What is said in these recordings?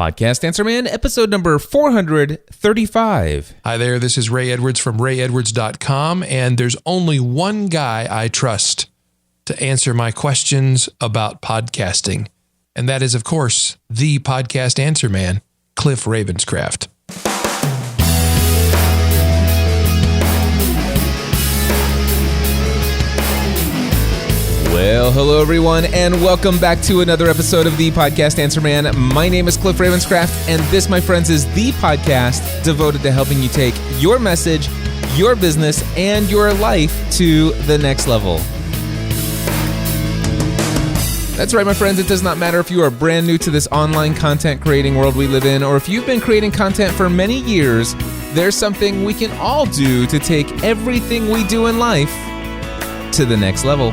Podcast Answer Man, episode number 435. Hi there, this is Ray Edwards from rayedwards.com, and there's only one guy I trust to answer my questions about podcasting, and that is, of course, the Podcast Answer Man, Cliff Ravenscraft. Well, hello everyone, and welcome back to another episode of the Podcast Answer Man. My name is Cliff Ravenscraft, and this, my friends, is the podcast devoted to helping you take your message, your business, and your life to the next level. That's right, my friends. It does not matter if you are brand new to this online content creating world we live in, or if you've been creating content for many years. There's something we can all do to take everything we do in life to the next level.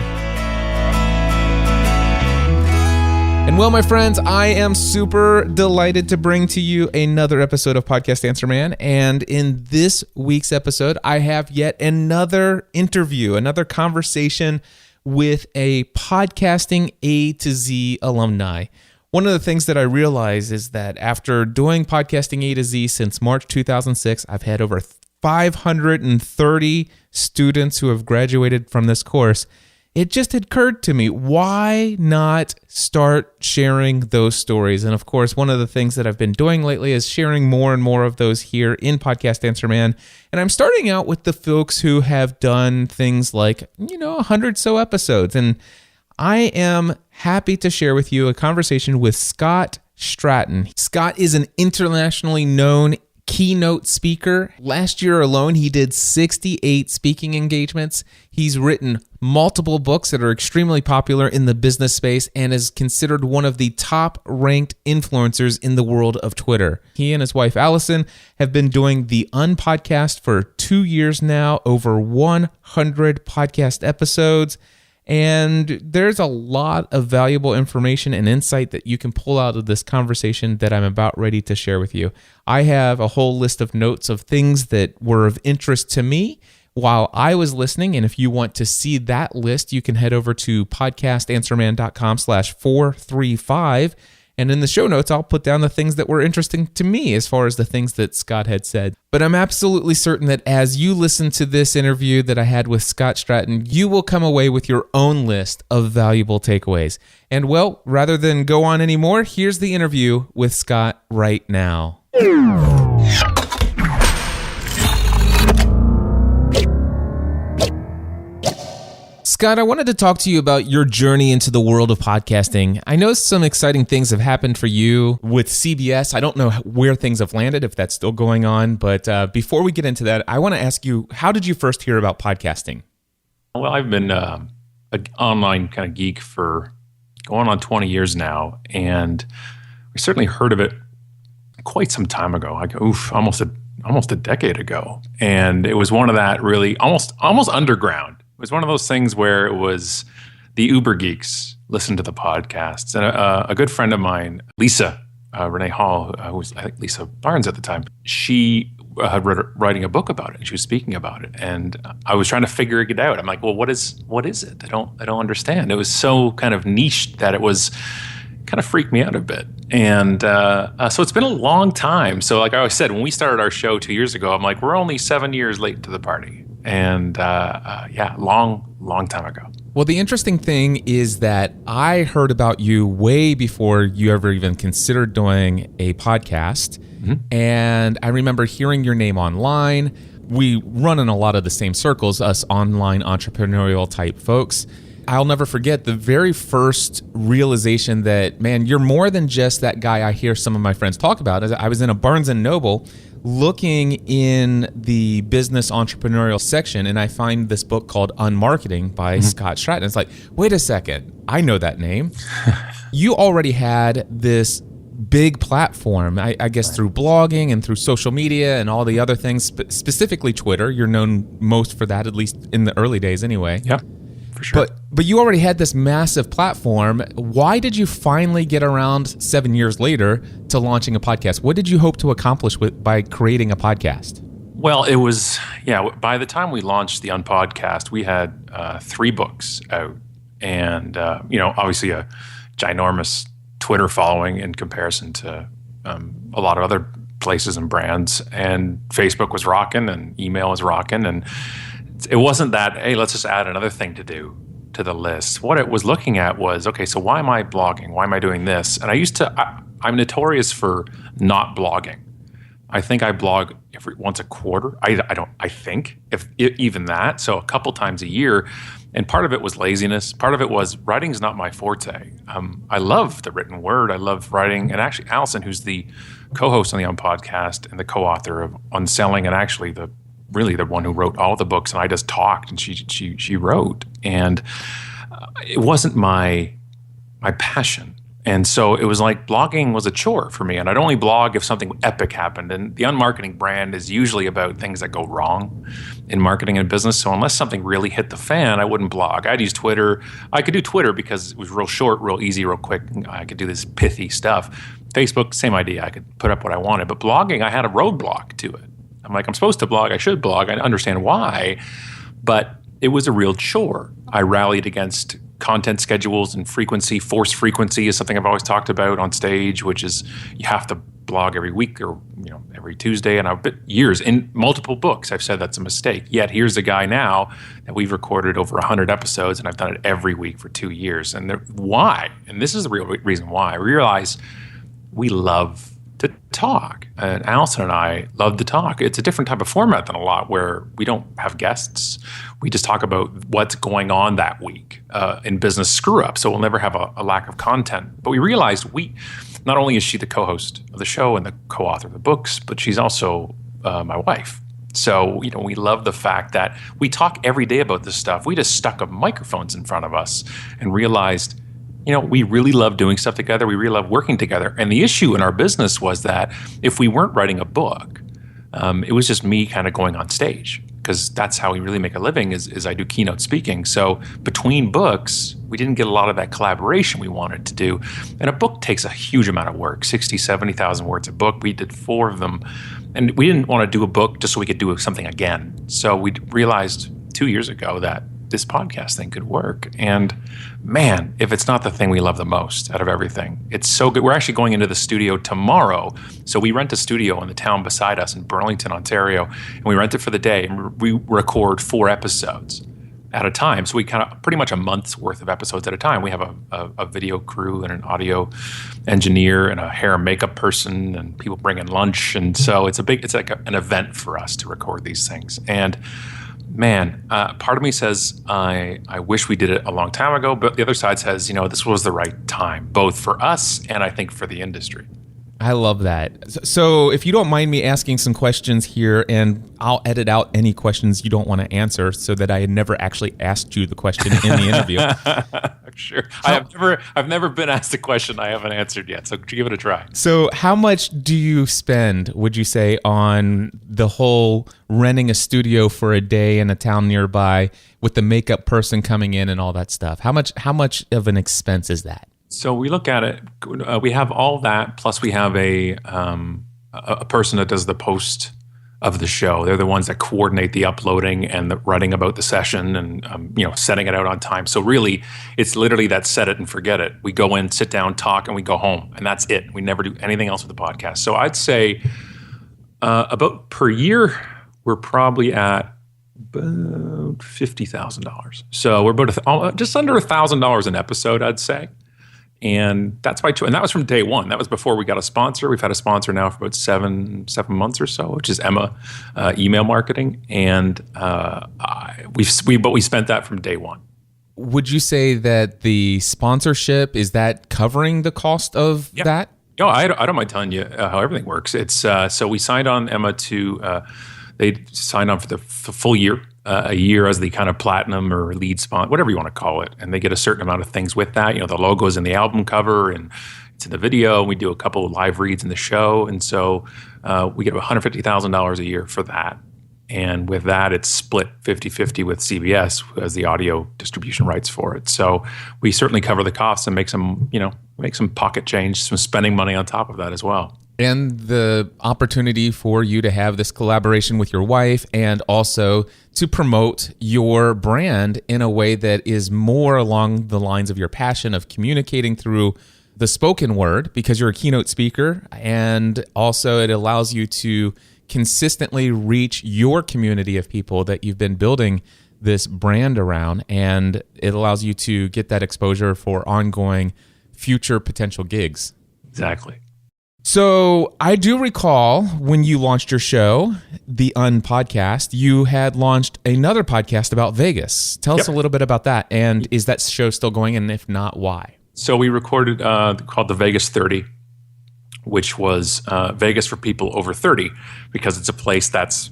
And well, my friends, I am super delighted to bring to you another episode of Podcast Answer Man. And in this week's episode, I have yet another interview, another conversation with a podcasting A to Z alumni. One of the things that I realize is that after doing podcasting A to Z since March 2006, I've had over 530 students who have graduated from this course. It just occurred to me, why not start sharing those stories? And of course, one of the things that I've been doing lately is sharing more and more of those here in Podcast Answer Man. And I'm starting out with the folks who have done things like, 100 so episodes. And I am happy to share with you a conversation with Scott Stratten. Scott is an internationally known keynote speaker. Last year alone, he did 68 speaking engagements. He's written multiple books that are extremely popular in the business space and is considered one of the top-ranked influencers in the world of Twitter. He and his wife, Allison, have been doing the Unpodcast for 2 years now, over 100 podcast episodes. And there's a lot of valuable information and insight that you can pull out of this conversation that I'm about ready to share with you. I have a whole list of notes of things that were of interest to me while I was listening. And if you want to see that list, you can head over to podcastanswerman.com/435. And in the show notes, I'll put down the things that were interesting to me as far as the things that Scott had said. But I'm absolutely certain that as you listen to this interview that I had with Scott Stratten, you will come away with your own list of valuable takeaways. And well, rather than go on anymore, here's the interview with Scott right now. Scott, I wanted to talk to you about your journey into the world of podcasting. I know some exciting things have happened for you with CBS. I don't know where things have landed, if that's still going on. But before we get into that, I want to ask you, how did you first hear about podcasting? Well, I've been an online kind of geek for going on 20 years now. And we certainly heard of it quite some time ago, almost a decade ago. And it was one of that really almost underground. It was one of those things where it was the Uber geeks listened to the podcasts. And a good friend of mine, Lisa, Renee Hall, who was, I think, Lisa Barnes at the time, she had writing a book about it, and she was speaking about it. And I was trying to figure it out. I'm like, well, what is it? I don't understand. It was so kind of niche that it was kind of freaked me out a bit. And so it's been a long time. So like I always said, when we started our show 2 years ago, I'm like, we're only 7 years late to the party. And long time ago. Well, the interesting thing is that I heard about you way before you ever even considered doing a podcast. Mm-hmm. And I remember hearing your name online. We run in a lot of the same circles, us online entrepreneurial type folks. I'll never forget the very first realization that, man, you're more than just that guy I hear some of my friends talk about. I was in a Barnes & Noble looking in the business entrepreneurial section, and I find this book called Unmarketing by Scott Stratten. It's like, wait a second, I know that name. You already had this big platform, I guess through blogging and through social media and all the other things, specifically Twitter. You're known most for that, at least in the early days anyway. Yeah. For sure. But you already had this massive platform. Why did you finally get around 7 years later to launching a podcast? What did you hope to accomplish by creating a podcast? Well, it was, by the time we launched the Unpodcast, we had 3 books out and, obviously a ginormous Twitter following in comparison to a lot of other places and brands, and Facebook was rocking and email was rocking. And it wasn't that, hey, let's just add another thing to do to the list. What it was looking at was, okay, so why am I blogging? Why am I doing this? And I'm notorious for not blogging. I think I blog once a quarter. I think if even that. So a couple times a year. And part of it was laziness. Part of it was writing's not my forte. I love the written word. I love writing. And actually, Allison, who's the co-host on the podcast and the co-author of On Selling, and actually the one who wrote all the books, and I just talked, and she wrote. And it wasn't my passion. And so it was like blogging was a chore for me. And I'd only blog if something epic happened. And the unmarketing brand is usually about things that go wrong in marketing and business. So unless something really hit the fan, I wouldn't blog. I'd use Twitter. I could do Twitter because it was real short, real easy, real quick. I could do this pithy stuff. Facebook, same idea. I could put up what I wanted. But blogging, I had a roadblock to it. I'm like, I'm supposed to blog. I should blog. I understand why. But it was a real chore. I rallied against content schedules and frequency. Forced frequency is something I've always talked about on stage, which is you have to blog every week or every Tuesday. And I've been years in multiple books, I've said that's a mistake. Yet here's a guy now that we've recorded over 100 episodes, and I've done it every week for 2 years. And why? And this is the real reason why. I realize we love to talk. And Allison and I love to talk. It's a different type of format than a lot where we don't have guests. We just talk about what's going on that week in business screw up. So we'll never have a lack of content. But we realized not only is she the co-host of the show and the co-author of the books, but she's also my wife. So, we love the fact that we talk every day about this stuff. We just stuck up microphones in front of us and realized we really love doing stuff together. We really love working together. And the issue in our business was that if we weren't writing a book, it was just me kind of going on stage, because that's how we really make a living is I do keynote speaking. So between books, we didn't get a lot of that collaboration we wanted to do. And a book takes a huge amount of work, 60, 70,000 words a book. We did 4 of them. And we didn't want to do a book just so we could do something again. So we realized 2 years ago that this podcast thing could work. And man, if it's not the thing we love the most out of everything, it's so good. We're actually going into the studio tomorrow. So we rent a studio in the town beside us in Burlington, Ontario, and we rent it for the day, and we record 4 episodes at a time. So we kind of pretty much a month's worth of episodes at a time. We have a video crew and an audio engineer and a hair and makeup person, and people bring in lunch. And so it's like an event for us to record these things. And man, part of me says I wish we did it a long time ago, but the other side says, this was the right time, both for us and I think for the industry. I love that. So if you don't mind me asking some questions here, and I'll edit out any questions you don't want to answer so that I had never actually asked you the question in the interview. Sure. I've never been asked a question I haven't answered yet, so give it a try. So how much do you spend, would you say, on the whole renting a studio for a day in a town nearby with the makeup person coming in and all that stuff? How much of an expense is that? So we look at it. We have all that, plus we have a person that does the post of the show. They're the ones that coordinate the uploading and the writing about the session and setting it out on time. So really, it's literally that set it and forget it. We go in, sit down, talk, and we go home, and that's it. We never do anything else with the podcast. So I'd say about per year, we're probably at about $50,000. So we're about just under $1,000 an episode, I'd say. And that's my and that was from day one. That was before we got a sponsor. We've had a sponsor now for about seven months or so, which is Emma Email Marketing, and we spent that from day one. Would you say that the sponsorship is that covering the cost of that? No, I don't mind telling you how everything works. It's so we signed on Emma to they signed on for the full year. A year as the kind of platinum or lead sponsor, whatever you want to call it. And they get a certain amount of things with that. The logo's in the album cover and it's in the video. We do a couple of live reads in the show. And so we get $150,000 a year for that. And with that, it's split 50-50 with CBS, who has the audio distribution rights for it. So we certainly cover the costs and make some pocket change, some spending money on top of that as well. And the opportunity for you to have this collaboration with your wife and also to promote your brand in a way that is more along the lines of your passion of communicating through the spoken word because you're a keynote speaker, and also it allows you to consistently reach your community of people that you've been building this brand around, and it allows you to get that exposure for ongoing future potential gigs. Exactly. So I do recall when you launched your show, the Unpodcast, you had launched another podcast about Vegas. Tell us a little bit about that. And is that show still going? And if not, why? So we recorded called the Vegas 30, which was Vegas for people over 30, because it's a place that's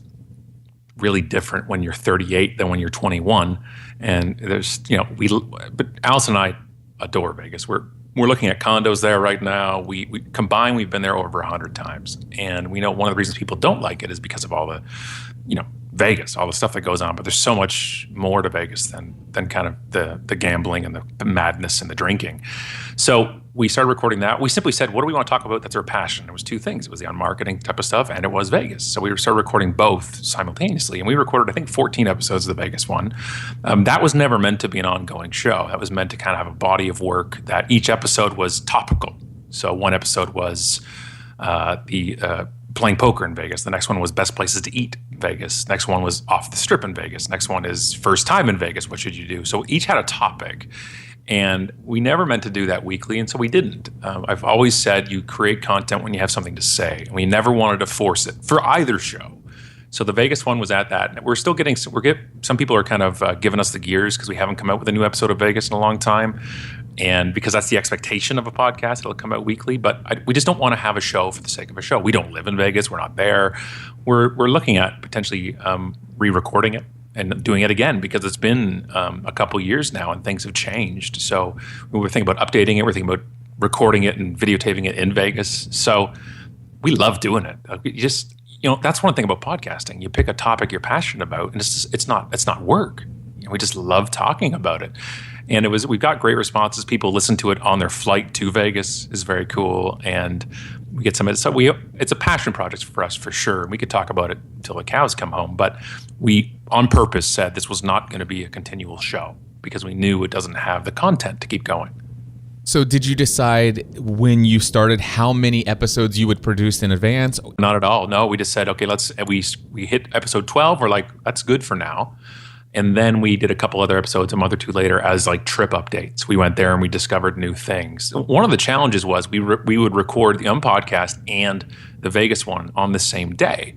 really different when you're 38 than when you're 21. And there's, but Alice and I adore Vegas. We're looking at condos there right now. We combined, we've been there over 100 times. And we know one of the reasons people don't like it is because of all the, Vegas, all the stuff that goes on. But there's so much more to Vegas than kind of the gambling and the madness and the drinking. So we started recording that. We simply said, what do we want to talk about that's our passion? It was two things. It was the on-marketing type of stuff, and it was Vegas. So we started recording both simultaneously. And we recorded, I think, 14 episodes of the Vegas one. That was never meant to be an ongoing show. That was meant to kind of have a body of work that each episode was topical. So one episode was playing poker in Vegas. The next one was best places to eat in Vegas. Next one was off the strip in Vegas. Next one is first time in Vegas. What should you do? So each had a topic. And we never meant to do that weekly, and so we didn't. I've always said you create content when you have something to say. And we never wanted to force it for either show. So the Vegas one was at that. We're still getting some people are kind of giving us the gears because we haven't come out with a new episode of Vegas in a long time. And because that's the expectation of a podcast, it'll come out weekly. But we just don't want to have a show for the sake of a show. We don't live in Vegas. We're not there. We're looking at potentially re-recording it and doing it again because it's been a couple years now and things have changed. So we were thinking about updating it. We're thinking about recording it and videotaping it in Vegas. So we love doing it. That's one thing about podcasting. You pick a topic you're passionate about, and it's not work. We just love talking about it. And we've got great responses. People listen to it on their flight to Vegas is very cool. And we get some of it. So it's a passion project for us for sure. We could talk about it until the cows come home. But we, on purpose, said this was not going to be a continual show because we knew it doesn't have the content to keep going. So did you decide when you started how many episodes you would produce in advance? Not at all. No, we just said, okay, we hit episode 12. We're like, that's good for now. And then we did a couple other episodes a month or two later as like trip updates. We went there and we discovered new things. One of the challenges was we would record the Unpodcast and the Vegas one on the same day.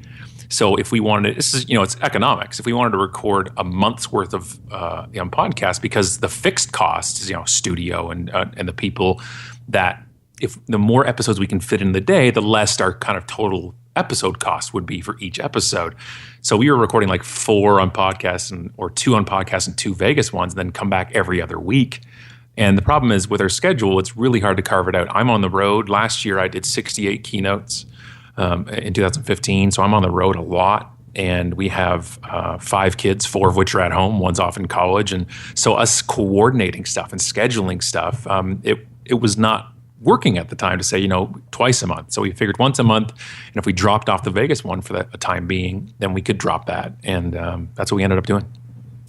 So if we wanted, it's economics. If we wanted to record a month's worth of the Unpodcast, because the fixed cost is studio and the people, that if the more episodes we can fit in the day, the less our kind of total episode cost would be for each episode. So we were recording like 4 on podcasts or 2 on podcasts and 2 Vegas ones, and then come back every other week. And the problem is with our schedule, it's really hard to carve it out. I'm on the road. Last year I did 68 keynotes in 2015. So I'm on the road a lot. And we have 5 kids, 4 of which are at home. One's off in college. And so us coordinating stuff and scheduling stuff, it was not working at the time to say, twice a month. So we figured once a month, and if we dropped off the Vegas one for the time being, then we could drop that. And that's what we ended up doing.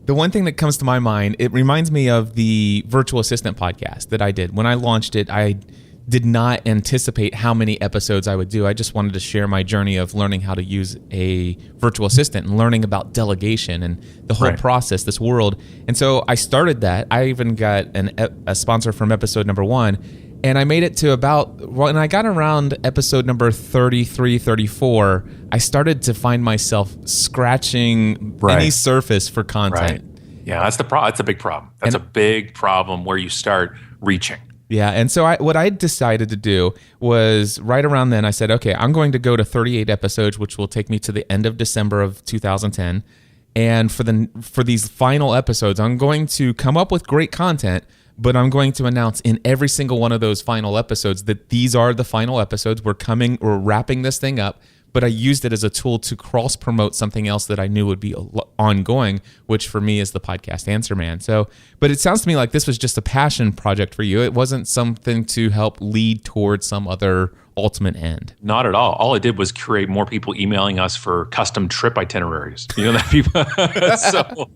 The one thing that comes to my mind, it reminds me of the virtual assistant podcast that I did. When I launched it, I did not anticipate how many episodes I would do. I just wanted to share my journey of learning how to use a virtual assistant and learning about delegation and the whole process, this world. And so I started that. I even got a sponsor from episode number 1. And I made it to when I got around episode number 33, 34, I started to find myself scratching any surface for content. Right. Yeah, that's the problem. That's a big problem. That's a big problem where you start reaching. Yeah, and so what I decided to do was right around then I said, okay, I'm going to go to 38 episodes, which will take me to the end of December of 2010. And for these final episodes, I'm going to come up with great content, but I'm going to announce in every single one of those final episodes that these are the final episodes. We're wrapping this thing up. But I used it as a tool to cross-promote something else that I knew would be ongoing, which for me is the podcast Answer Man. But it sounds to me like this was just a passion project for you. It wasn't something to help lead towards some other ultimate end. Not at all. All it did was create more people emailing us for custom trip itineraries. You know that people.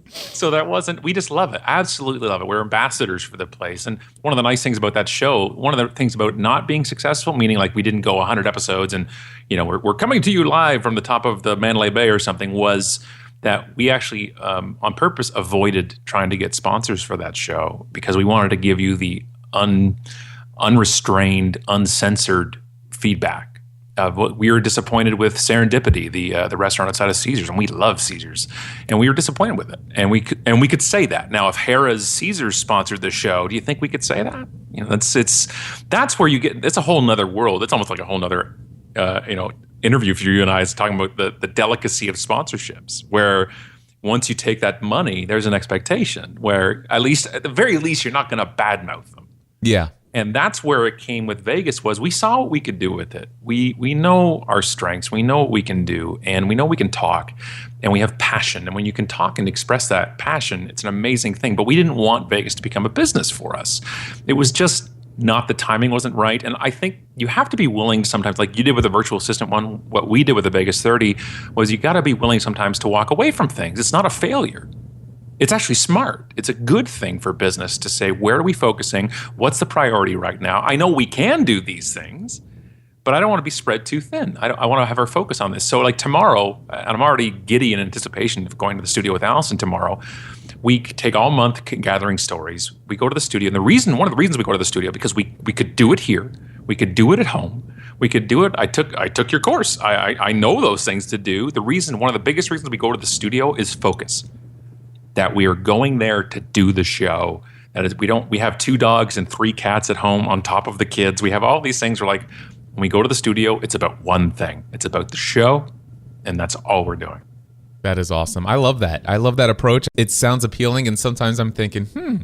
so that wasn't. We just love it. Absolutely love it. We're ambassadors for the place. And one of the nice things about that show, one of the things about not being successful, meaning like we didn't go 100 episodes and we're coming to you live from the top of the Mandalay Bay or something, was that we actually on purpose avoided trying to get sponsors for that show because we wanted to give you the unrestrained, uncensored feedback of what we were disappointed with. Serendipity, the restaurant outside of Caesars, and we love Caesars, and we were disappointed with it, and we could say that. Now, if Harrah's Caesars sponsored the show, do you think we could say that? That's where you get. It's a whole nother world. It's almost like a whole nother interview for you and I is talking about the delicacy of sponsorships, where once you take that money, there's an expectation where at the very least, you're not going to badmouth them. Yeah. And that's where it came with Vegas, was we saw what we could do with it. We know our strengths. We know what we can do, and we know we can talk, and we have passion. And when you can talk and express that passion, it's an amazing thing. But we didn't want Vegas to become a business for us. It was just not, the timing wasn't right. And I think you have to be willing sometimes, like you did with the virtual assistant one, what we did with the Vegas 30 was you got to be willing sometimes to walk away from things. It's not a failure. It's actually smart. It's a good thing for business to say, where are we focusing? What's the priority right now? I know we can do these things, but I don't want to be spread too thin. I want to have our focus on this. So like tomorrow, and I'm already giddy in anticipation of going to the studio with Allison tomorrow, we take all month gathering stories. We go to the studio. And one of the reasons we go to the studio, because we could do it here. We could do it at home. We could do it. I took your course. I know those things to do. One of the biggest reasons we go to the studio is focus. That we are going there to do the show. That is, we have 2 dogs and 3 cats at home on top of the kids. We have all these things. We're like, when we go to the studio, it's about one thing. It's about the show, and that's all we're doing. That is awesome. I love that. I love that approach. It sounds appealing, and sometimes I'm thinking, I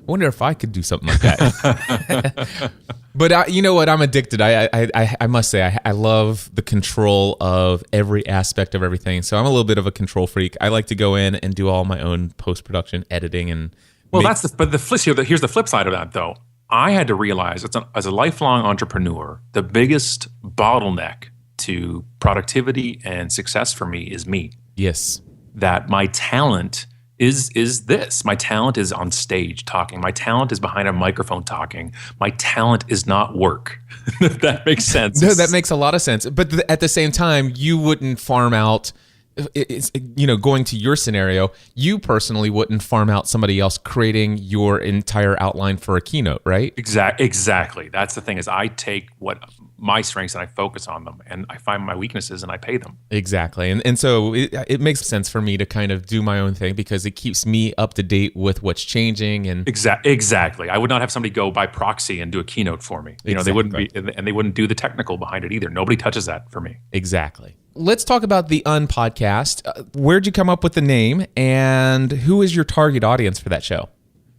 wonder if I could do something like that. But you know what? I'm addicted. I must say, I love the control of every aspect of everything. So I'm a little bit of a control freak. I like to go in and do all my own post-production editing. And here's the flip side of that, though. I had to realize, as a lifelong entrepreneur, the biggest bottleneck to productivity and success for me is me. Yes. That my talent is this. My talent is on stage talking. My talent is behind a microphone talking. My talent is not work. If that makes sense. No, that makes a lot of sense. But at the same time, you wouldn't farm out, going to your scenario, you personally wouldn't farm out somebody else creating your entire outline for a keynote, right? Exactly. That's the thing, is I take what my strengths and I focus on them, and I find my weaknesses and I pay them. Exactly. And so it makes sense for me to kind of do my own thing because it keeps me up to date with what's changing. And Exactly. I would not have somebody go by proxy and do a keynote for me. They wouldn't be, and they wouldn't do the technical behind it either. Nobody touches that for me. Exactly. Let's talk about the Unpodcast. Where'd you come up with the name, and who is your target audience for that show?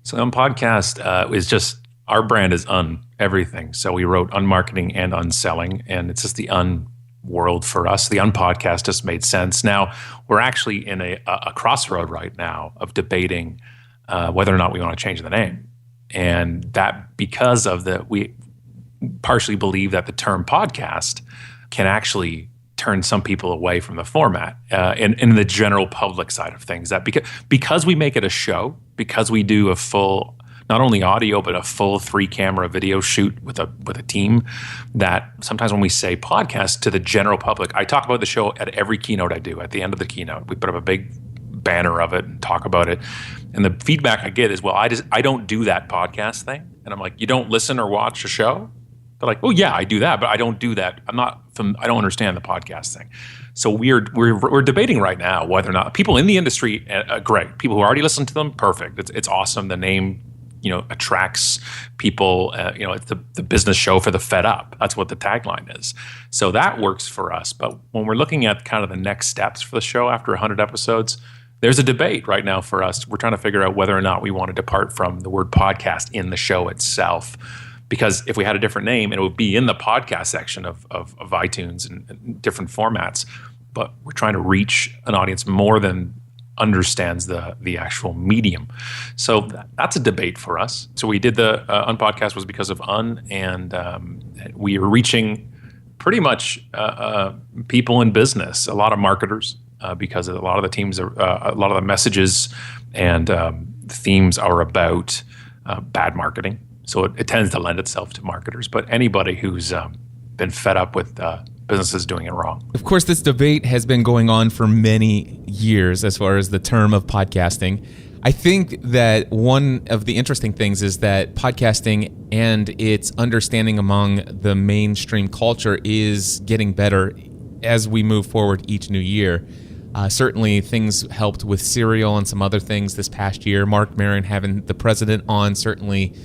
So the Unpodcast is just, our brand is everything. So we wrote unmarketing and unselling, and it's just the world for us. The Unpodcast just made sense. Now, we're actually in a crossroad right now of debating whether or not we want to change the name. And that because of we partially believe that the term podcast can actually turn some people away from the format in the general public side of things. That because we make it a show, because we do a full, not only audio, but a full 3-camera video shoot with a team, that sometimes when we say podcast to the general public, I talk about the show at every keynote I do. At the end of the keynote, we put up a big banner of it and talk about it. And the feedback I get is, well, I don't do that podcast thing. And I'm like, you don't listen or watch a show? They're like, oh yeah, I do that, but I don't do that. I don't understand the podcast thing. So we're debating right now whether or not people in the industry, great. People who already listen to them, perfect. It's awesome. The name, attracts people. It's the business show for the fed up. That's what the tagline is. So that works for us. But when we're looking at kind of the next steps for the show after 100 episodes, there's a debate right now for us. We're trying to figure out whether or not we want to depart from the word podcast in the show itself. Because if we had a different name, it would be in the podcast section of iTunes and different formats. But we're trying to reach an audience more than understands the actual medium. So that's a debate for us. So we did the Unpodcast was because of and we are reaching pretty much people in business, a lot of marketers, because a lot of the teams are, a lot of the messages and themes are about bad marketing. So it tends to lend itself to marketers, but anybody who's been fed up with businesses doing it wrong. Of course, this debate has been going on for many years as far as the term of podcasting. I think that one of the interesting things is that podcasting and its understanding among the mainstream culture is getting better as we move forward each new year. Certainly, things helped with Serial and some other things this past year. Mark Maron having the president on certainly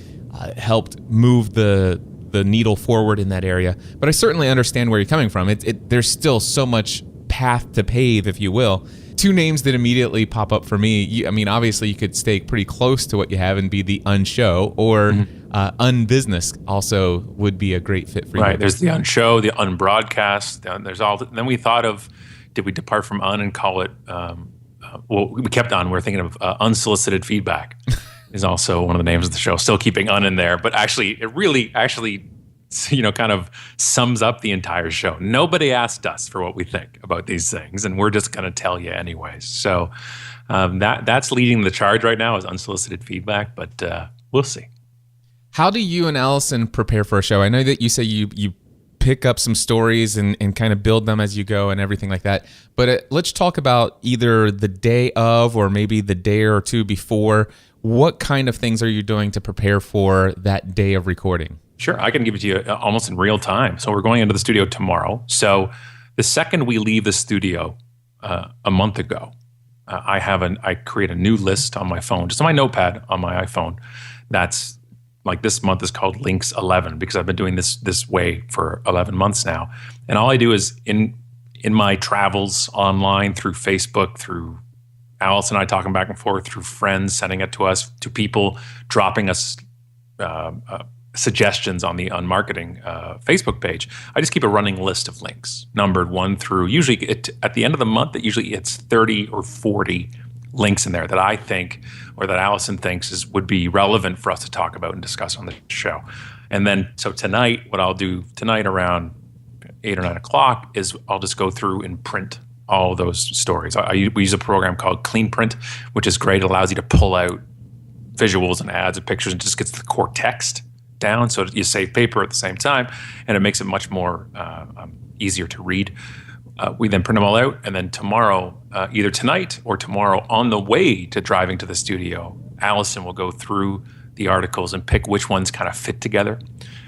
helped move the needle forward in that area. But I certainly understand where you're coming from. There's still so much path to pave, if you will. Two names that immediately pop up for me. Obviously, you could stay pretty close to what you have and be the Unshow, or Unbusiness also would be a great fit for you. Right. There's the Unshow, the Unbroadcast. There's all. Then we thought of, did we depart from Un and call it? We kept on. We're thinking of Unsolicited Feedback. Is also one of the names of the show. Still keeping Un in there, but actually, it really kind of sums up the entire show. Nobody asked us for what we think about these things, and we're just going to tell you anyways. So that's leading the charge right now is Unsolicited Feedback, but we'll see. How do you and Allison prepare for a show? I know that you say you pick up some stories and kind of build them as you go and everything like that, but let's talk about either the day of or maybe the day or two before. What kind of things are you doing to prepare for that day of recording? Sure, I can give it to you almost in real time. So we're going into the studio tomorrow. So the second we leave the studio a month ago, I create a new list on my phone, just on my notepad on my iPhone. That's like this month is called Links 11 because I've been doing this way for 11 months now. And all I do is in my travels online through Facebook, through Alice and I talking back and forth, through friends sending it to us, to people dropping us suggestions on the Unmarketing Facebook page. I just keep a running list of links, numbered 1 through, usually at the end of the month, it's 30 or 40 links in there that I think, or that Allison thinks would be relevant for us to talk about and discuss on the show. And then, so tonight, what I'll do tonight around 8 or 9 o'clock is I'll just go through and print all those stories. We use a program called Clean Print, which is great. It allows you to pull out visuals and ads and pictures and just gets the core text down, so you save paper at the same time, and it makes it much more easier to read. We then print them all out, and then tomorrow, either tonight or tomorrow, on the way to driving to the studio, Allison will go through the articles and pick which ones kind of fit together,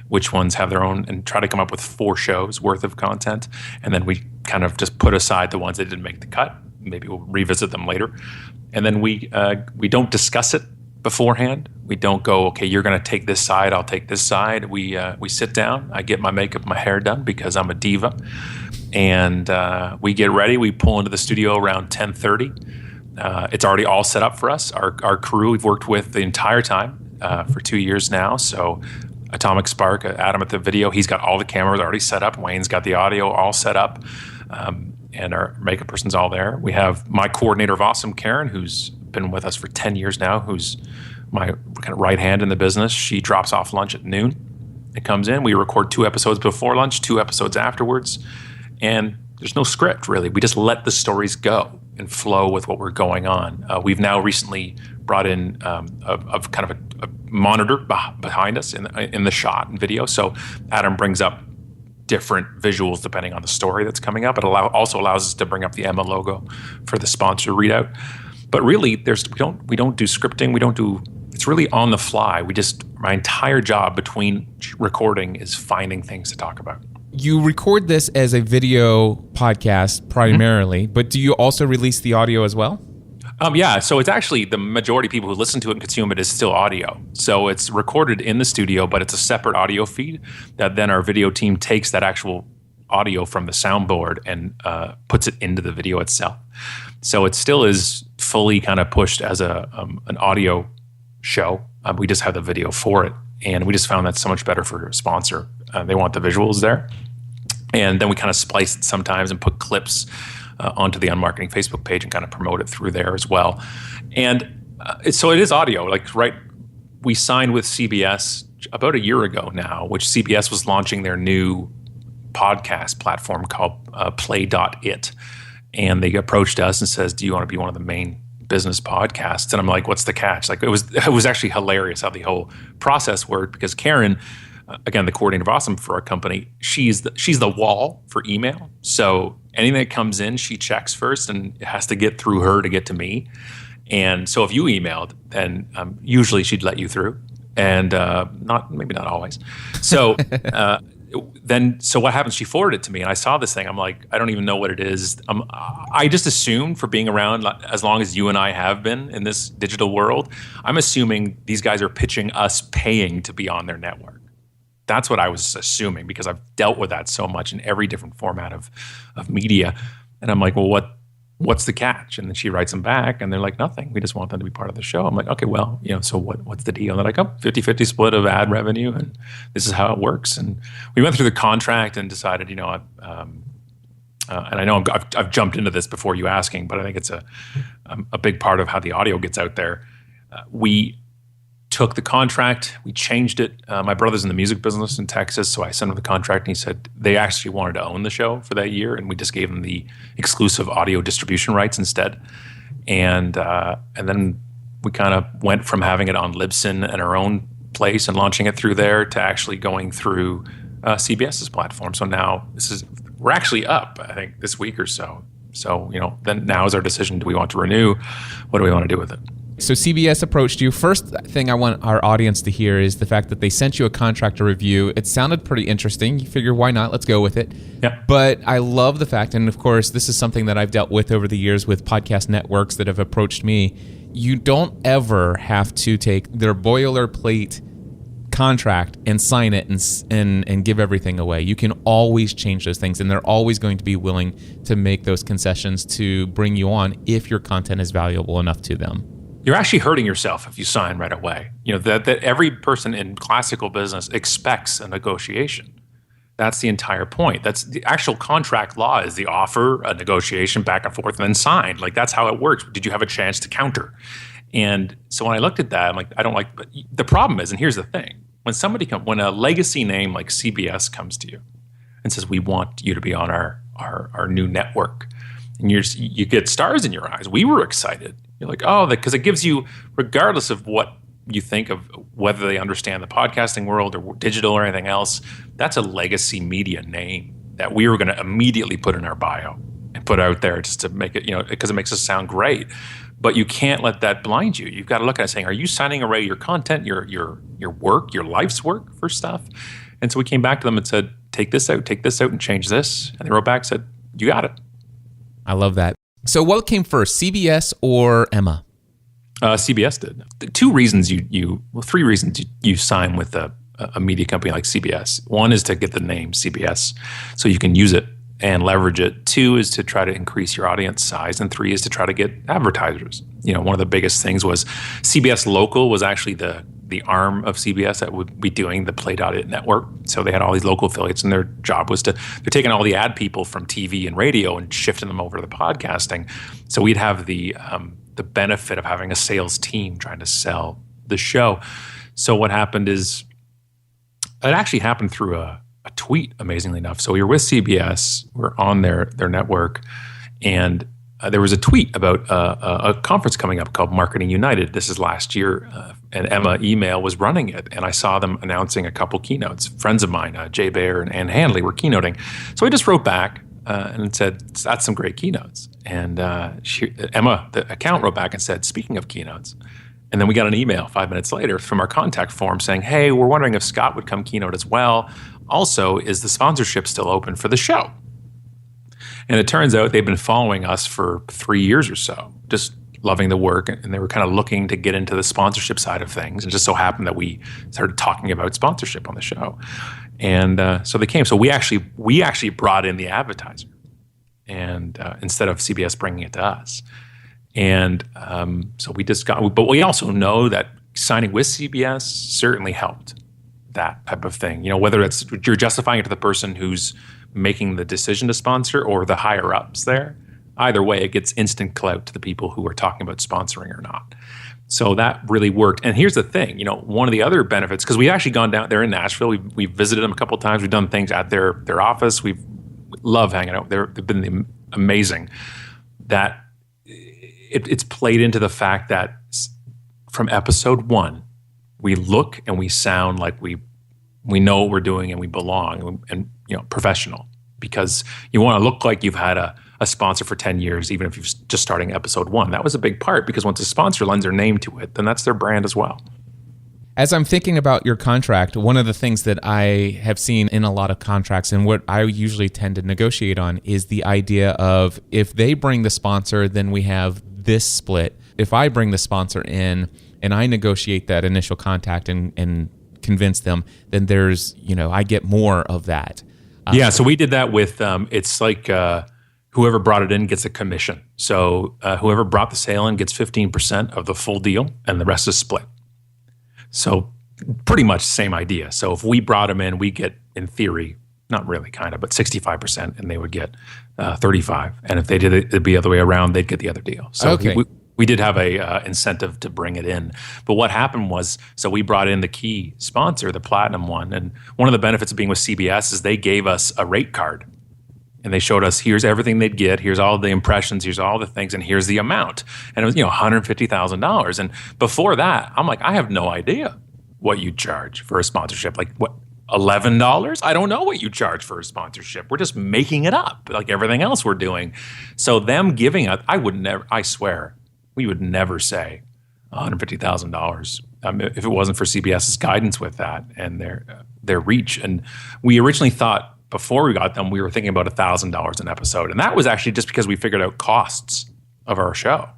which ones have their own, and try to come up with 4 shows worth of content. And then we kind of just put aside the ones that didn't make the cut. Maybe we'll revisit them later. And then we don't discuss it beforehand. We don't go, okay, you're going to take this side, I'll take this side. We sit down. I get my makeup, my hair done because I'm a diva. And we get ready. We pull into the studio around 10:30. It's already all set up for us. Our crew we've worked with the entire time for 2 years now. So Atomic Spark, Adam at the video, he's got all the cameras already set up. Wayne's got the audio all set up. And our makeup person's all there. We have my coordinator of awesome, Karen, who's been with us for 10 years now, who's my kind of right hand in the business. She drops off lunch at noon. It comes in. We record 2 episodes before lunch, 2 episodes afterwards. And there's no script, really. We just let the stories go and flow with what we're going on. We've now recently brought in a kind of a monitor behind us in the shot and video. So Adam brings up different visuals depending on the story that's coming up. It also allows us to bring up the Emma logo for the sponsor readout. But really, we don't do scripting. It's really on the fly. My entire job between recording is finding things to talk about. You record this as a video podcast primarily, but do you also release the audio as well? Yeah, so it's actually the majority of people who listen to it and consume it is still audio. So it's recorded in the studio, but it's a separate audio feed that then our video team takes that actual audio from the soundboard and puts it into the video itself. So it still is fully kind of pushed as an audio show. We just have the video for it, and we just found that's so much better for a sponsor. They want the visuals there. And then we kind of splice it sometimes and put clips onto the Unmarketing Facebook page and kind of promote it through there as well. And so it is audio. We signed with CBS about a year ago now, which CBS was launching their new podcast platform called Play.it. And they approached us and says, do you want to be one of the main business podcasts? And I'm like, what's the catch? Like, it was actually hilarious how the whole process worked, because Karen, again, the coordinator of Awesome for our company, she's the wall for email. So anything that comes in, she checks first, and it has to get through her to get to me. And so if you emailed, then usually she'd let you through, and maybe not always. So so what happens? She forwarded it to me, and I saw this thing. I'm like, I don't even know what it is. I just assumed, for being around as long as you and I have been in this digital world, I'm assuming these guys are pitching us paying to be on their network. That's what I was assuming, because I've dealt with that so much in every different format of media. And I'm like, well, what's the catch? And then she writes them back, and they're like, nothing. We just want them to be part of the show. I'm like, okay, well, so what's the deal? And they're like, 50-50 split of ad revenue, and this is how it works. And we went through the contract and decided, and I know I've jumped into this before you asking, but I think it's a big part of how the audio gets out there. We took the contract, we changed it. My brother's in the music business in Texas, so I sent him the contract, and he said they actually wanted to own the show for that year, and we just gave them the exclusive audio distribution rights instead. And then we kind of went from having it on Libsyn and our own place and launching it through there to actually going through CBS's platform. So now we're actually up, I think, this week or so. So, then now is our decision. Do we want to renew? What do we want to do with it? So CBS approached you. First thing I want our audience to hear is the fact that they sent you a contract to review. It sounded pretty interesting. You figure, why not? Let's go with it. Yeah. But I love the fact, and of course, this is something that I've dealt with over the years with podcast networks that have approached me. You don't ever have to take their boilerplate contract and sign it and give everything away. You can always change those things, and they're always going to be willing to make those concessions to bring you on if your content is valuable enough to them. You're actually hurting yourself if you sign right away. That every person in classical business expects a negotiation. That's the entire point. That's the actual contract law, is the offer, a negotiation, back and forth, and then signed. Like, that's how it works. Did you have a chance to counter? And so when I looked at that, I'm like, I don't like. But the problem is, and here's the thing: when a legacy name like CBS comes to you and says, we want you to be on our new network, and you get stars in your eyes. We were excited. You're like, because it gives you, regardless of what you think of whether they understand the podcasting world or digital or anything else, that's a legacy media name that we were going to immediately put in our bio and put out there just to make it, because it makes us sound great. But you can't let that blind you. You've got to look at it saying, are you signing away your content, your work, your life's work for stuff? And so we came back to them and said, take this out, and change this. And they wrote back and said, you got it. I love that. So what came first, CBS or Emma? CBS did. Three reasons you sign with a media company like CBS. One is to get the name CBS so you can use it and leverage it. Two is to try to increase your audience size. And three is to try to get advertisers. One of the biggest things was CBS Local was actually the arm of CBS that would be doing the Play.it network. So they had all these local affiliates, and their job was they're taking all the ad people from TV and radio and shifting them over to the podcasting. So we'd have the benefit of having a sales team trying to sell the show. So what happened is, it actually happened through a tweet, amazingly enough. So we were with CBS, we're on their network, and there was a tweet about a conference coming up called Marketing United. This is last year, and Emma Email was running it, and I saw them announcing a couple keynotes. Friends of mine, Jay Baer and Ann Handley, were keynoting. So I just wrote back and said, that's some great keynotes. And Emma, the account, wrote back and said, speaking of keynotes. And then we got an email 5 minutes later from our contact form saying, hey, we're wondering if Scott would come keynote as well. Also, is the sponsorship still open for the show? And it turns out they've been following us for 3 years or so, just loving the work, and they were kind of looking to get into the sponsorship side of things. And just so happened that we started talking about sponsorship on the show. And so they came. So we actually brought in the advertiser, and instead of CBS bringing it to us. And so we just but we also know that signing with CBS certainly helped that type of thing. Whether it's you're justifying it to the person who's making the decision to sponsor or the higher ups there, either way, it gets instant clout to the people who are talking about sponsoring or not. So that really worked. And here's the thing, one of the other benefits, because we've actually gone down there in Nashville. We've visited them a couple of times. We've done things at their office. We love hanging out. They've been amazing. That it's played into the fact that from episode 1, we look and we sound like we know what we're doing and we belong and professional, because you want to look like you've had a sponsor for 10 years, even if you're just starting episode 1. That was a big part, because once a sponsor lends their name to it, then that's their brand as well. As I'm thinking about your contract, one of the things that I have seen in a lot of contracts and what I usually tend to negotiate on is the idea of, if they bring the sponsor, then we have this split. If I bring the sponsor in and I negotiate that initial contact and convince them, then there's, I get more of that. Yeah, so we did that with, it's like whoever brought it in gets a commission. So whoever brought the sale in gets 15% of the full deal, and the rest is split. So pretty much same idea. So if we brought them in, we get, in theory, not really kind of, but 65%, and they would get 35. And if they did it, it'd be the other way around, they'd get the other deal. So okay. We did have a incentive to bring it in. But what happened was, so we brought in the key sponsor, the platinum one. And one of the benefits of being with CBS is they gave us a rate card. And they showed us, here's everything they'd get, here's all the impressions, here's all the things, and here's the amount. And it was, $150,000. And before that, I'm like, I have no idea what you charge for a sponsorship. Like, what, $11? I don't know what you charge for a sponsorship. We're just making it up, like everything else we're doing. So them giving us, I swear, we would never say $150,000 if it wasn't for CBS's guidance with that and their reach. And we originally thought, before we got them, we were thinking about $1,000 an episode. And that was actually just because we figured out costs of our show.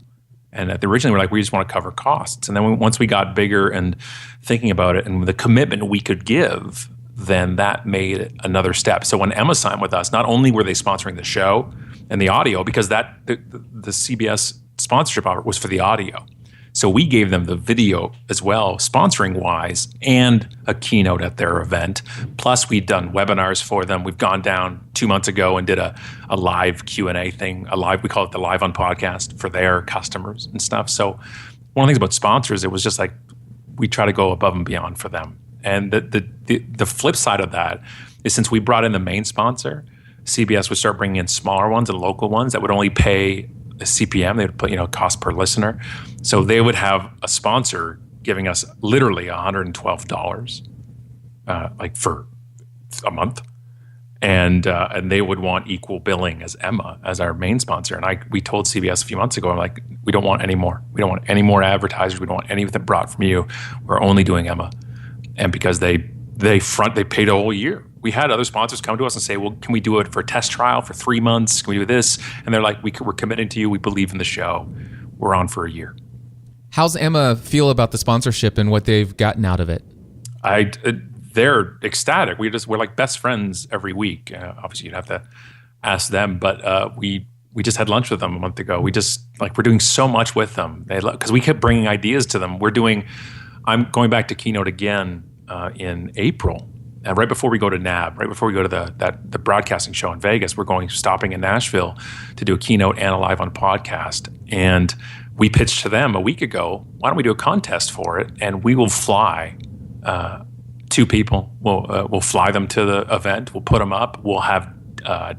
And originally we're like, we just want to cover costs. And then once we got bigger and thinking about it and the commitment we could give, then that made another step. So when Emma signed with us, not only were they sponsoring the show and the audio, because the CBS sponsorship offer was for the audio. So we gave them the video as well, sponsoring-wise, and a keynote at their event. Plus, we'd done webinars for them. We've gone down 2 months ago and did a live Q&A thing, we call it the Live on Podcast, for their customers and stuff. So one of the things about sponsors, it was just like we try to go above and beyond for them. And the flip side of that is, since we brought in the main sponsor, CBS would start bringing in smaller ones and local ones that would only pay a CPM. They would put, cost per listener. So they would have a sponsor giving us literally $112, like for a month. And they would want equal billing as Emma, as our main sponsor. And we told CBS a few months ago, I'm like, we don't want any more. We don't want any more advertisers. We don't want anything brought from you. We're only doing Emma. And because they paid a whole year. We had other sponsors come to us and say, well, can we do it for a test trial for 3 months? Can we do this? And they're like, we're committing to you. We believe in the show. We're on for a year. How's Emma feel about the sponsorship and what they've gotten out of it? They're ecstatic. We're like best friends every week. Obviously, you'd have to ask them, but we just had lunch with them a month ago. We're doing so much with them because we kept bringing ideas to them. I'm going back to Keynote again in April. And right before we go to NAB, right before we go to the broadcasting show in Vegas, we're stopping in Nashville to do a keynote and a live on podcast. And we pitched to them a week ago, why don't we do a contest for it? And we will fly 2 people. We'll fly them to the event. We'll put them up. We'll have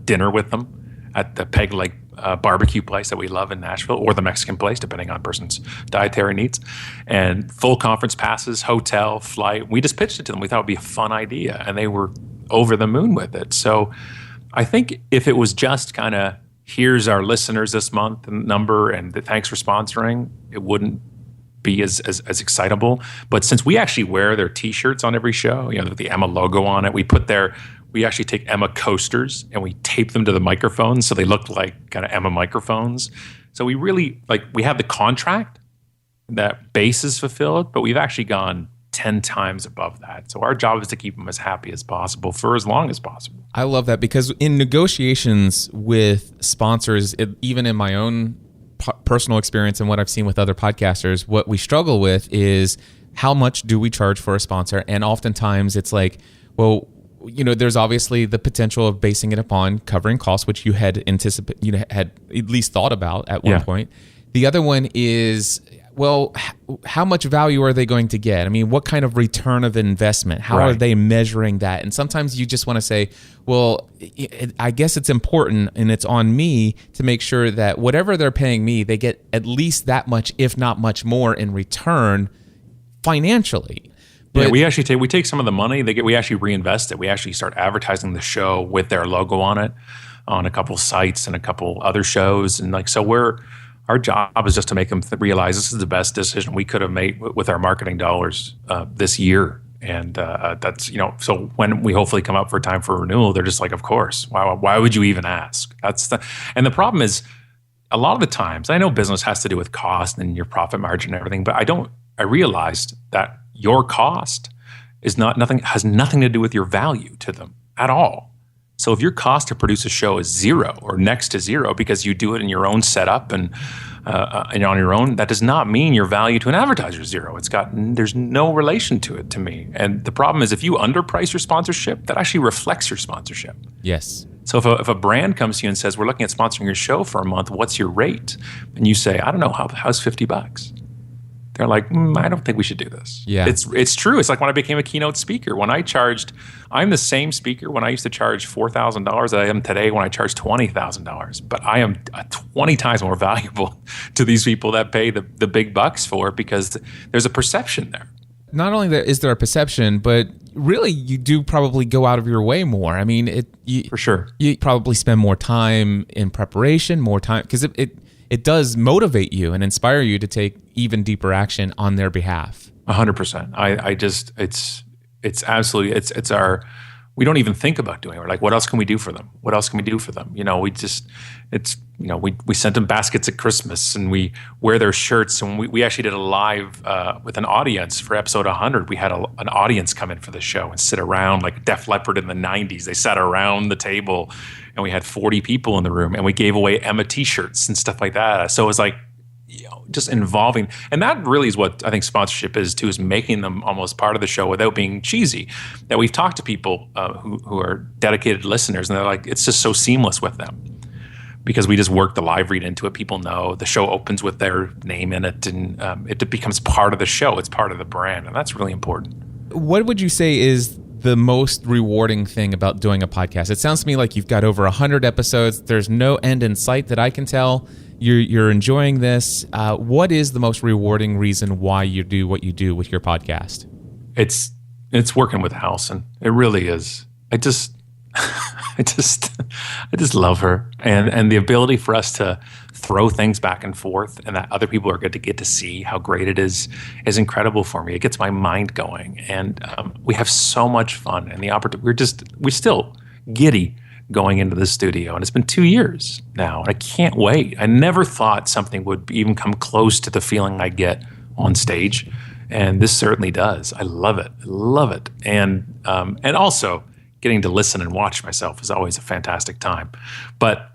dinner with them at the Peg Leg barbecue place that we love in Nashville, or the Mexican place, depending on a person's dietary needs, and full conference passes, hotel, flight. We just pitched it to them. We thought it would be a fun idea, and they were over the moon with it. So I think if it was just kind of, here's our listeners this month and number, and thanks for sponsoring, it wouldn't be as excitable. But since we actually wear their T-shirts on every show, with the Emma logo on it, we actually take Emma coasters and we tape them to the microphones so they look like kind of Emma microphones. So we really, we have the contract, that base is fulfilled, but we've actually gone 10 times above that. So our job is to keep them as happy as possible for as long as possible. I love that, because in negotiations with sponsors, even in my own personal experience and what I've seen with other podcasters, what we struggle with is how much do we charge for a sponsor? And oftentimes it's like, well, there's obviously the potential of basing it upon covering costs, which you had had at least thought about at one point. The other one is, well, how much value are they going to get? I mean, what kind of return of investment? How are they measuring that? And sometimes you just want to say, well, I guess it's important and it's on me to make sure that whatever they're paying me, they get at least that much, if not much more in return financially. But we actually take some of the money we actually reinvest it. We actually start advertising the show with their logo on it on a couple sites and a couple other shows. And our job is just to make them realize this is the best decision we could have made with our marketing dollars this year. And that's, so when we hopefully come up for time for renewal, they're just like, of course, why would you even ask? And the problem is a lot of the times, I know business has to do with cost and your profit margin and everything, but I realized that your cost has nothing to do with your value to them at all. So if your cost to produce a show is zero or next to zero because you do it in your own setup and on your own, that does not mean your value to an advertiser is zero. There's no relation to it to me. And the problem is if you underprice your sponsorship, that actually reflects your sponsorship. Yes. So if a brand comes to you and says, we're looking at sponsoring your show for a month, what's your rate? And you say, I don't know, how's $50? They're like, I don't think we should do this. Yeah. It's true. It's like when I became a keynote speaker. I'm the same speaker when I used to charge $4,000 that I am today when I charge $20,000. But I am 20 times more valuable to these people that pay the big bucks for it because there's a perception there. Not only is there a perception, but really you do probably go out of your way more. I mean, for sure. You probably spend more time in preparation, more time, because it does motivate you and inspire you to take even deeper action on their behalf. 100%. It's absolutely, we don't even think about doing it. We're like, what else can we do for them? What else can we do for them? We sent them baskets at Christmas and we wear their shirts, and we actually did a live with an audience for episode 100. We had an audience come in for the show and sit around like Def Leppard in the 90s. They sat around the table and we had 40 people in the room and we gave away Emma t-shirts and stuff like that. So it was like, just involving, and that really is what I think sponsorship is too, is making them almost part of the show without being cheesy. That we've talked to people who are dedicated listeners, and they're like, it's just so seamless with them because we just work the live read into it. People know the show opens with their name in it, and it becomes part of the show. It's part of the brand, and that's really important. What would you say is the most rewarding thing about doing a podcast? It sounds to me like you've got over 100 episodes. There's no end in sight that I can tell. You're enjoying this. What is the most rewarding reason why you do what you do with your podcast? It's working with Allison. It really is. I just love her, and the ability for us to throw things back and forth, and that other people are going to get to see how great it is incredible for me. It gets my mind going, and we have so much fun. And the opportunity, we're still giddy going into the studio, and it's been 2 years now, and I can't wait. I never thought something would even come close to the feeling I get on stage, and this certainly does. I love it, and also getting to listen and watch myself is always a fantastic time. But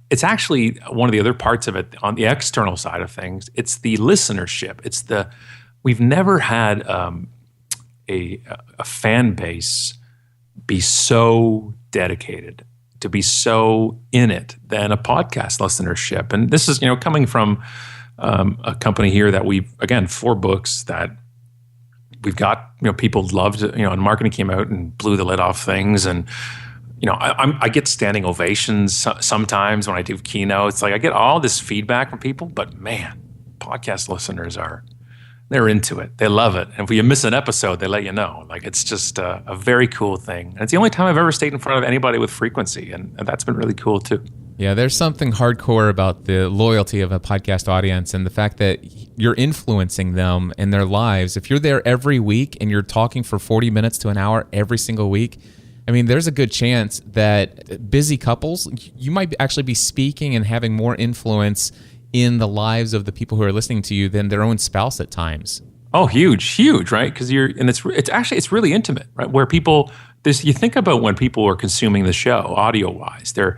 it's actually one of the other parts of it on the external side of things. It's the listenership. We've never had a fan base be so dedicated, to be so in it, than a podcast listenership. And this is, coming from a company here that we've, again, 4 books that we've got, people loved, and marketing came out and blew the lid off things. And, I get standing ovations sometimes when I do keynotes. Like I get all this feedback from people, but man, podcast listeners they're into it. They love it. And if you miss an episode, they let you know. Like it's just a very cool thing. And it's the only time I've ever stayed in front of anybody with frequency. And that's been really cool too. Yeah, there's something hardcore about the loyalty of a podcast audience and the fact that you're influencing them in their lives. If you're there every week and you're talking for 40 minutes to an hour every single week, I mean, there's a good chance that busy couples, you might actually be speaking and having more influence in the lives of the people who are listening to you than their own spouse at times. Oh, huge, right? Because it's really intimate, right? Where people, you think about when people are consuming the show audio wise, they're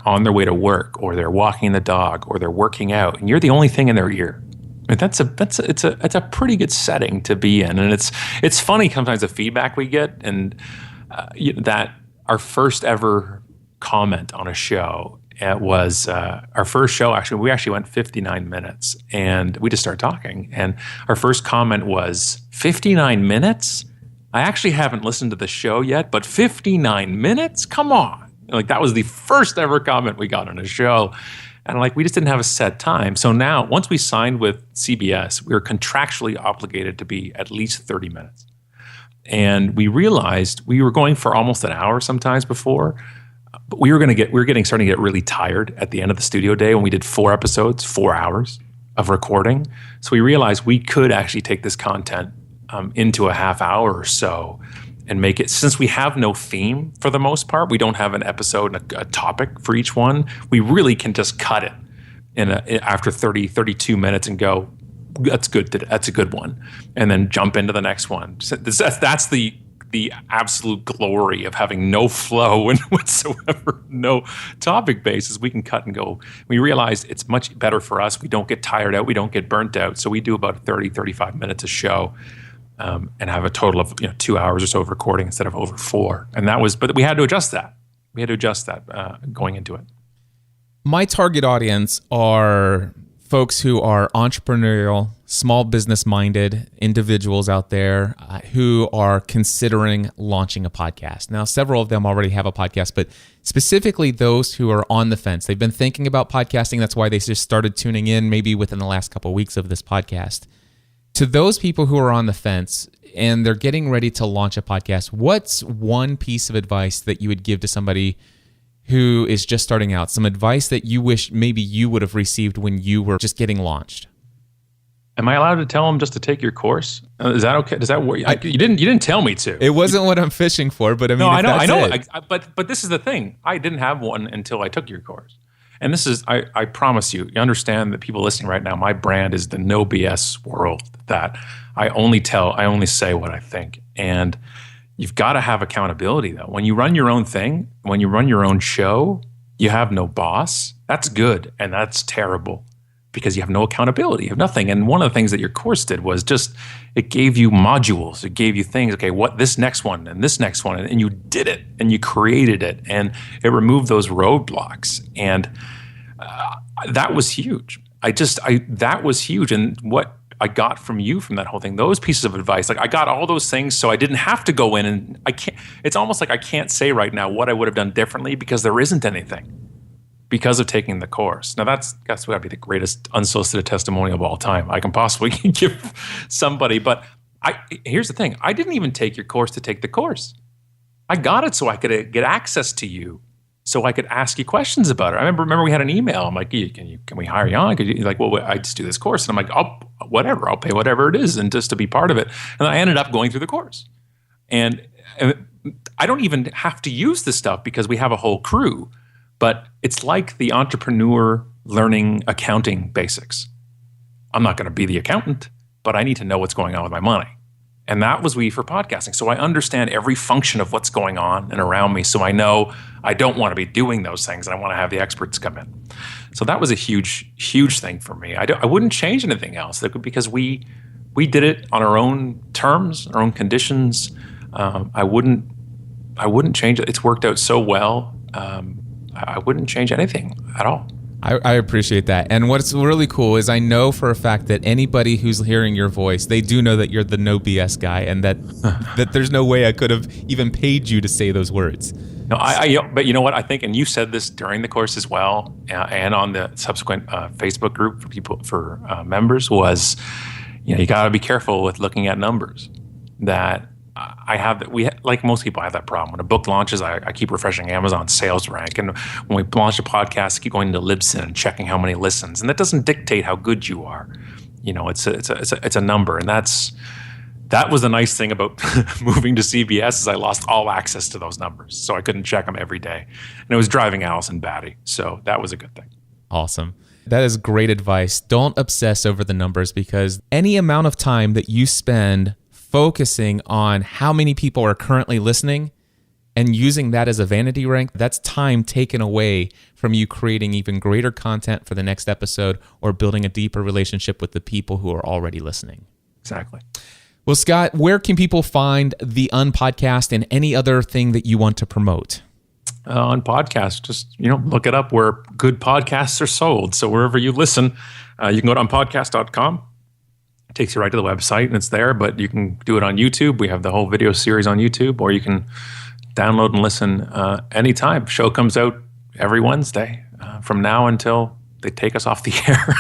on their way to work, or they're walking the dog, or they're working out, and you're the only thing in their ear. And it's a pretty good setting to be in, and it's funny sometimes the feedback we get, and that our first ever comment on a show It was our first show. Actually, we actually went 59 minutes, and we just started talking. And our first comment was 59 minutes. I actually haven't listened to the show yet, but 59 minutes? Come on! Like that was the first ever comment we got on a show, and like we just didn't have a set time. So now, once we signed with CBS, we were contractually obligated to be at least 30 minutes, and we realized we were going for almost an hour sometimes before. But we were starting to get really tired at the end of the studio day when we did 4 episodes, 4 hours of recording. So we realized we could actually take this content into a half hour or so and make it, since we have no theme for the most part, we don't have an episode and a topic for each one, we really can just cut it after 30, 32 minutes and go, that's good. That's a good one. And then jump into the next one. So that's the absolute glory of having no flow and whatsoever, no topic basis. We can cut and go. We realized it's much better for us. We don't get tired out. We don't get burnt out. So we do about 30, 35 minutes a show and have a total of 2 hours or so of recording instead of over 4. And but we had to adjust that. We had to adjust that going into it. My target audience are folks who are entrepreneurial, small business minded individuals out there who are considering launching a podcast. Now, several of them already have a podcast, but specifically those who are on the fence. They've been thinking about podcasting. That's why they just started tuning in maybe within the last couple of weeks of this podcast. To those people who are on the fence and they're getting ready to launch a podcast, what's one piece of advice that you would give to somebody who is just starting out? Some advice that you wish maybe you would have received when you were just getting launched. Am I allowed to tell them just to take your course? Is that okay? Does that work? You didn't tell me to. It wasn't what I'm fishing for, but I mean, no, I know. It. But this is the thing. I didn't have one until I took your course, and this is. I promise you. You understand that people listening right now. My brand is the no BS world. That I only say what I think, and you've got to have accountability though. When you run your own thing, when you run your own show, you have no boss. That's good, and that's terrible. Because you have no accountability, you have nothing. And one of the things that your course did was just, it gave you modules. It gave you things, okay, what this next one and this next one, and you did it and you created it and it removed those roadblocks. And that was huge. That was huge. And what I got from you from that whole thing, those pieces of advice, like I got all those things so I didn't have to go in and it's almost like I can't say right now what I would have done differently because there isn't anything. Because of taking the course. Now that's got to be the greatest unsolicited testimonial of all time I can possibly give somebody. But here's the thing: I didn't even take your course to take the course. I got it so I could get access to you, so I could ask you questions about it. I remember we had an email. I'm like, can we hire you on? You're like, well, I just do this course, and I'm like, I'll pay whatever it is, and just to be part of it. And I ended up going through the course, and I don't even have to use this stuff because we have a whole crew. But it's like the entrepreneur learning accounting basics. I'm not going to be the accountant, but I need to know what's going on with my money. And that was we for podcasting. So I understand every function of what's going on and around me. So I know I don't want to be doing those things and I want to have the experts come in. So that was a huge, huge thing for me. I wouldn't change anything else because we did it on our own terms, our own conditions. I wouldn't change it. It's worked out so well. I wouldn't change anything at all. I appreciate that. And what's really cool is I know for a fact that anybody who's hearing your voice, they do know that you're the no BS guy and that there's no way I could have even paid you to say those words. No, but you know what I think, and you said this during the course as well, and on the subsequent Facebook group for members was, you got to be careful with looking at numbers. That like most people, I have that problem. When a book launches, I keep refreshing Amazon sales rank. And when we launch a podcast, I keep going to Libsyn and checking how many listens. And that doesn't dictate how good you are. It's a number. And that was the nice thing about moving to CBS is I lost all access to those numbers. So I couldn't check them every day. And it was driving Allison batty. So that was a good thing. Awesome. That is great advice. Don't obsess over the numbers because any amount of time that you spend focusing on how many people are currently listening and using that as a vanity rank, that's time taken away from you creating even greater content for the next episode or building a deeper relationship with the people who are already listening. Exactly. Well, Scott, where can people find the Unpodcast and any other thing that you want to promote? on podcasts. Just, look it up where good podcasts are sold. So wherever you listen, you can go to onpodcast.com. It takes you right to the website and it's there, but you can do it on YouTube. We have the whole video series on YouTube, or you can download and listen anytime. Show comes out every Wednesday from now until they take us off the air.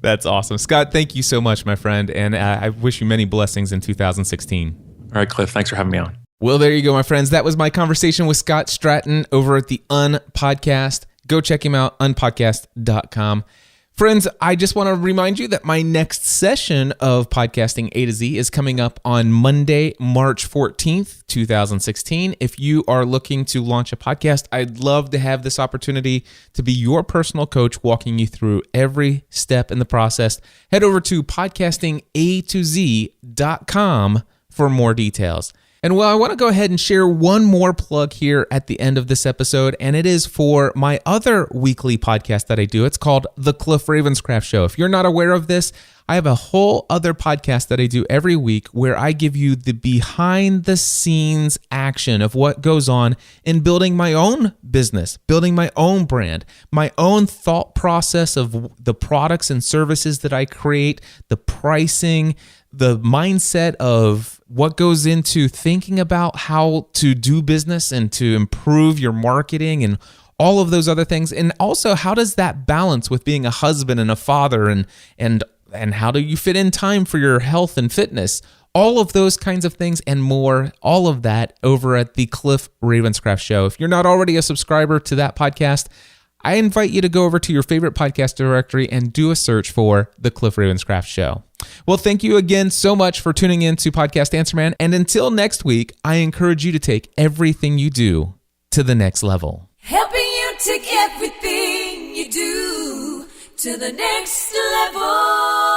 That's awesome. Scott, thank you so much, my friend. And I wish you many blessings in 2016. All right, Cliff, thanks for having me on. Well, there you go, my friends. That was my conversation with Scott Stratten over at the Unpodcast. Go check him out, unpodcast.com. Friends, I just want to remind you that my next session of Podcasting A to Z is coming up on Monday, March 14th, 2016. If you are looking to launch a podcast, I'd love to have this opportunity to be your personal coach, walking you through every step in the process. Head over to podcastingatoz.com for more details. And well, I want to go ahead and share one more plug here at the end of this episode, and it is for my other weekly podcast that I do. It's called The Cliff Ravenscraft Show. If you're not aware of this, I have a whole other podcast that I do every week where I give you the behind-the-scenes action of what goes on in building my own business, building my own brand, my own thought process of the products and services that I create, the pricing, the mindset of what goes into thinking about how to do business and to improve your marketing and all of those other things. And also, how does that balance with being a husband and a father, and how do you fit in time for your health and fitness? All of those kinds of things and more, all of that over at the Cliff Ravenscraft Show. If you're not already a subscriber to that podcast, I invite you to go over to your favorite podcast directory and do a search for The Cliff Ravenscraft Show. Well, thank you again so much for tuning in to Podcast Answer Man. And until next week, I encourage you to take everything you do to the next level. Helping you take everything you do to the next level.